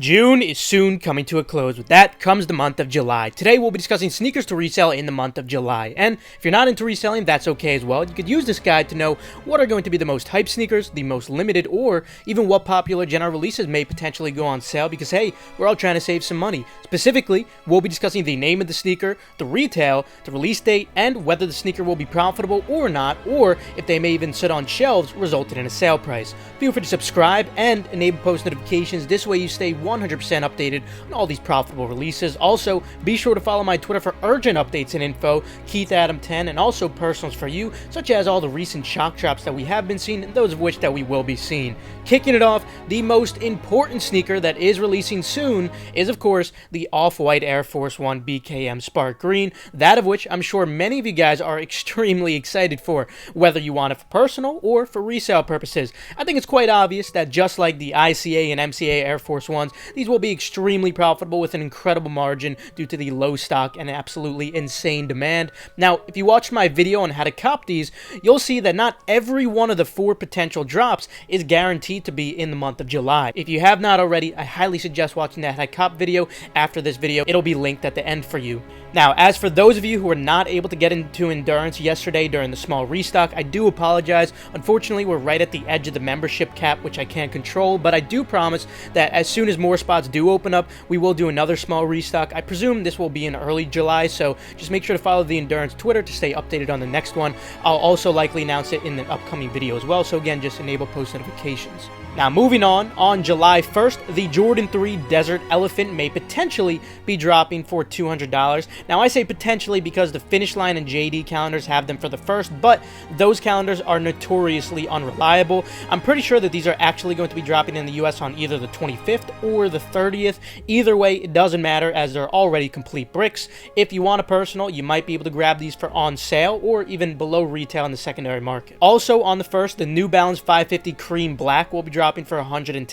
June is soon coming to a close. With that comes the month of July. Today we'll be discussing sneakers to resell in the month of July. And if you're not into reselling, that's okay as well. You could use this guide to know what are going to be the most hype sneakers, the most limited, or even what popular general releases may potentially go on sale because, hey, we're all trying to save some money. Specifically, we'll be discussing the name of the sneaker, the retail, the release date, and whether the sneaker will be profitable or not, or if they may even sit on shelves, resulting in a sale price. Feel free to subscribe and enable post notifications. This way you stay 100% updated on all these profitable releases. Also, be sure to follow my Twitter for urgent updates and info, KeithAdam10, and also personals for you, such as all the recent shock drops that we have been seeing and those of which that we will be seeing. Kicking it off, the most important sneaker that is releasing soon is, of course, the Off-White Air Force 1 BKM Spark Green, that of which I'm sure many of you guys are extremely excited for, whether you want it for personal or for resale purposes. I think it's quite obvious that just like the ICA and MCA Air Force 1s, these will be extremely profitable with an incredible margin due to the low stock and absolutely insane demand. Now, if you watched my video on how to cop these, you'll see that not every one of the 4 potential drops is guaranteed to be in the month of July. If you have not already, I highly suggest watching that how to cop video after this video. It'll be linked at the end for you. Now, as for those of you who were not able to get into Endurance yesterday during the small restock, I do apologize. Unfortunately, we're right at the edge of the membership cap, which I can't control, but I do promise that as soon as more spots do open up, we will do another small restock. I presume this will be in early July, so just make sure to follow the Endurance Twitter to stay updated on the next one. I'll also likely announce it in the upcoming video as well, so again, just enable post notifications. Now, moving on July 1st, the Jordan 3 Desert Elephant may potentially be dropping for $200. Now, I say potentially because the Finish Line and JD calendars have them for the 1st, but those calendars are notoriously unreliable. I'm pretty sure that these are actually going to be dropping in the US on either the 25th or the 30th. Either way, it doesn't matter as they're already complete bricks. If you want a personal, you might be able to grab these for on sale or even below retail in the secondary market. Also, on the 1st, the New Balance 550 Cream Black will be dropping for $110.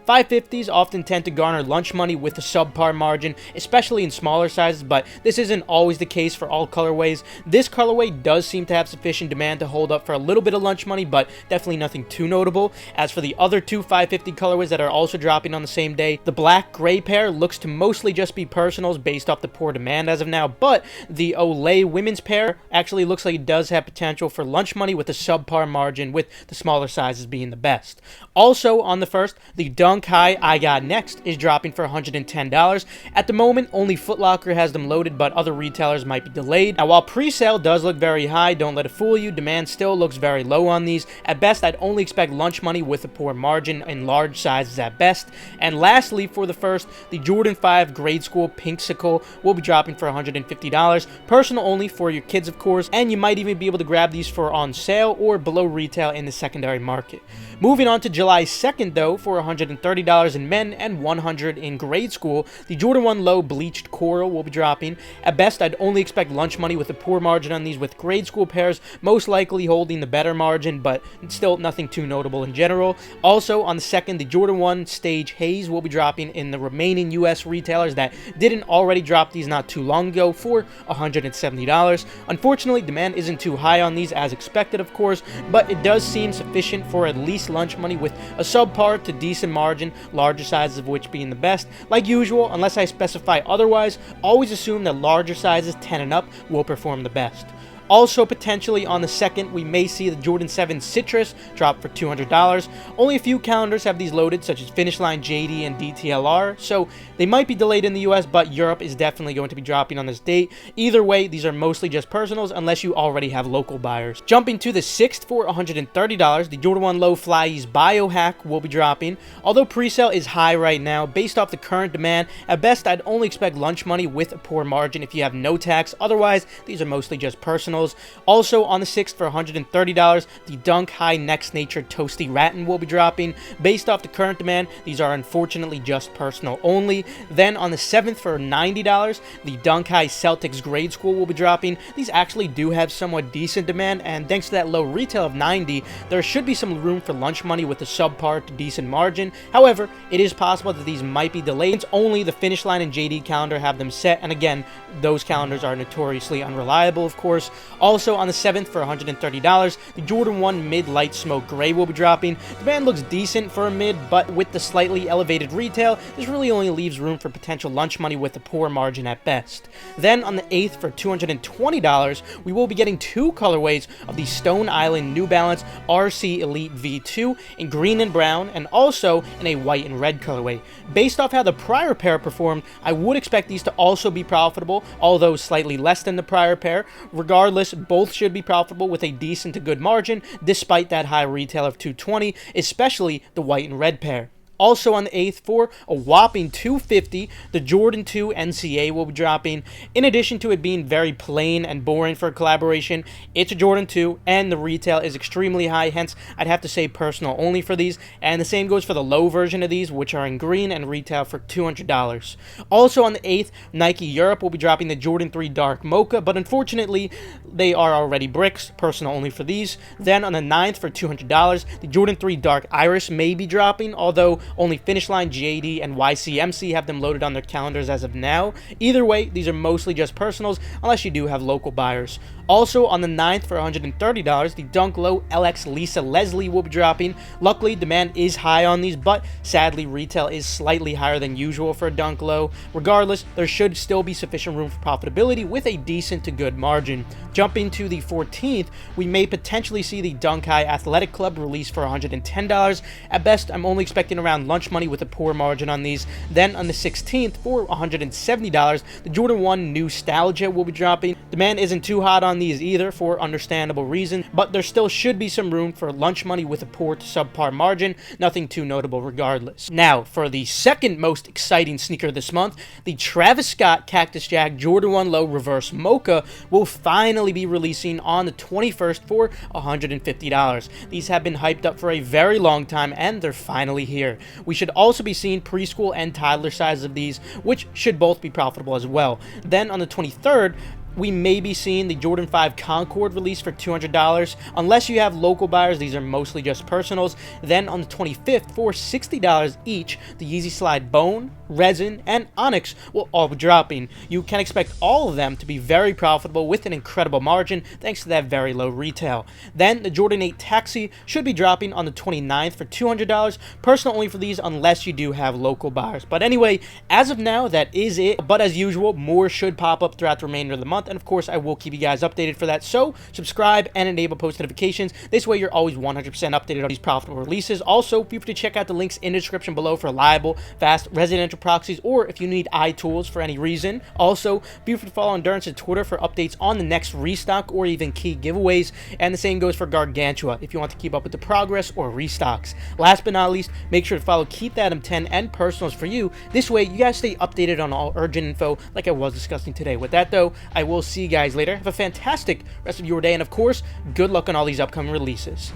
550s often tend to garner lunch money with a subpar margin, especially in smaller sizes, but this isn't always the case for all colorways. This colorway does seem to have sufficient demand to hold up for a little bit of lunch money, but definitely nothing too notable. As for the other 2 550 colorways that are also dropping on the same day, the black gray pair looks to mostly just be personals based off the poor demand as of now, but the Olay women's pair actually looks like it does have potential for lunch money with a subpar margin, with the smaller sizes being the best. Also on the 1st, the Dunk High I Got Next is dropping for $110. At the moment, only Foot Locker has them loaded, but other retailers might be delayed. Now, while pre-sale does look very high, don't let it fool you, demand still looks very low on these. At best, I'd only expect lunch money with a poor margin in large sizes at best. And lastly, for the 1st, the Jordan 5 Grade School Pinksicle will be dropping for $150. Personal only for your kids, of course, and you might even be able to grab these for on sale or below retail in the secondary market. Moving on to July 2nd, though, for $130 in men and $100 in grade school, the Jordan 1 Low Bleached Coral will be dropping. At best, I'd only expect lunch money with a poor margin on these, with grade school pairs most likely holding the better margin, but still nothing too notable in general. Also, on the 2nd, the Jordan 1 Stage Haze will be dropping in the remaining US retailers that didn't already drop these not too long ago for $170. Unfortunately, demand isn't too high on these as expected, of course, but it does seem sufficient for at least lunch money with a subpar to decent margin, larger sizes of which being the best. Like usual, unless I specify otherwise, always assume that larger sizes 10 and up will perform the best. Also, potentially on the 2nd, we may see the Jordan 7 Citrus drop for $200. Only a few calendars have these loaded, such as Finish Line, JD, and DTLR, so they might be delayed in the US, but Europe is definitely going to be dropping on this date. Either way, these are mostly just personals unless you already have local buyers. Jumping to the 6th for $130, the Jordan 1 Low Fly Ease Biohack will be dropping. Although pre-sale is high right now, based off the current demand, at best I'd only expect lunch money with a poor margin if you have no tax. Otherwise, these are mostly just personals. Also on the 6th for $130, the Dunk High Next Nature Toasty Rattan will be dropping. Based off the current demand, these are unfortunately just personal only. Then on the 7th for $90, the Dunk High Celtics Grade School will be dropping. These actually do have somewhat decent demand, and thanks to that low retail of $90, there should be some room for lunch money with a subpar to decent margin. However, it is possible that these might be delayed since only the Finish Line and JD calendar have them set, and again, those calendars are notoriously unreliable, of course. Also on the 7th for $130, the Jordan 1 Mid Light Smoke Gray will be dropping. The band looks decent for a mid, but with the slightly elevated retail, this really only leaves room for potential lunch money with a poor margin at best. Then on the 8th for $220, we will be getting 2 colorways of the Stone Island New Balance RC Elite V2 in green and brown, and also in a white and red colorway. Based off how the prior pair performed, I would expect these to also be profitable, although slightly less than the prior pair. Regardless, both should be profitable with a decent to good margin, despite that high retail of $220, especially the white and red pair. Also on the 8th for a whopping $250, the Jordan 2 NCA will be dropping. In addition to it being very plain and boring for a collaboration, it's a Jordan 2 and the retail is extremely high, hence I'd have to say personal only for these, and the same goes for the low version of these, which are in green and retail for $200. Also on the 8th, Nike Europe will be dropping the Jordan 3 Dark Mocha, but unfortunately they are already bricks, personal only for these. Then on the 9th for $200, the Jordan 3 Dark Iris may be dropping, although only Finish Line, JD, and YCMC have them loaded on their calendars as of now. Either way, these are mostly just personals, unless you do have local buyers. Also, on the 9th for $130, the Dunk Low LX Lisa Leslie will be dropping. Luckily, demand is high on these, but sadly, retail is slightly higher than usual for a Dunk Low. Regardless, there should still be sufficient room for profitability with a decent to good margin. Jumping to the 14th, we may potentially see the Dunk High Athletic Club released for $110. At best, I'm only expecting around lunch money with a poor margin on these. Then on the 16th for $170, the Jordan 1 Nostalgia will be dropping. Demand isn't too hot on these either for understandable reasons, but there still should be some room for lunch money with a poor to subpar margin, nothing too notable regardless. Now, for the second most exciting sneaker this month, the Travis Scott Cactus Jack Jordan 1 Low Reverse Mocha will finally be releasing on the 21st for $150. These have been hyped up for a very long time and they're finally here. We should also be seeing preschool and toddler sizes of these, which should both be profitable as well. Then on the 23rd, we may be seeing the Jordan 5 Concord release for $200. Unless you have local buyers, these are mostly just personals. Then on the 25th, for $60 each, the Yeezy Slide Bone, Resin, and Onyx will all be dropping. You can expect all of them to be very profitable with an incredible margin thanks to that very low retail. Then the Jordan 8 Taxi should be dropping on the 29th for $200. Personal only for these unless you do have local buyers. But anyway, as of now, that is it. But as usual, more should pop up throughout the remainder of the month. And of course, I will keep you guys updated for that. So subscribe and enable post notifications. This way, you're always 100% updated on these profitable releases. Also, feel free to check out the links in the description below for reliable, fast, residential proxies, or if you need eye tools for any reason. Also, feel free to follow Endurance on Twitter for updates on the next restock or even key giveaways. And the same goes for Gargantua if you want to keep up with the progress or restocks. Last but not least, make sure to follow Keep That M10 and Personals for you. This way, you guys stay updated on all urgent info like I was discussing today. With that, though, I will see you guys later. Have a fantastic rest of your day, and of course, good luck on all these upcoming releases.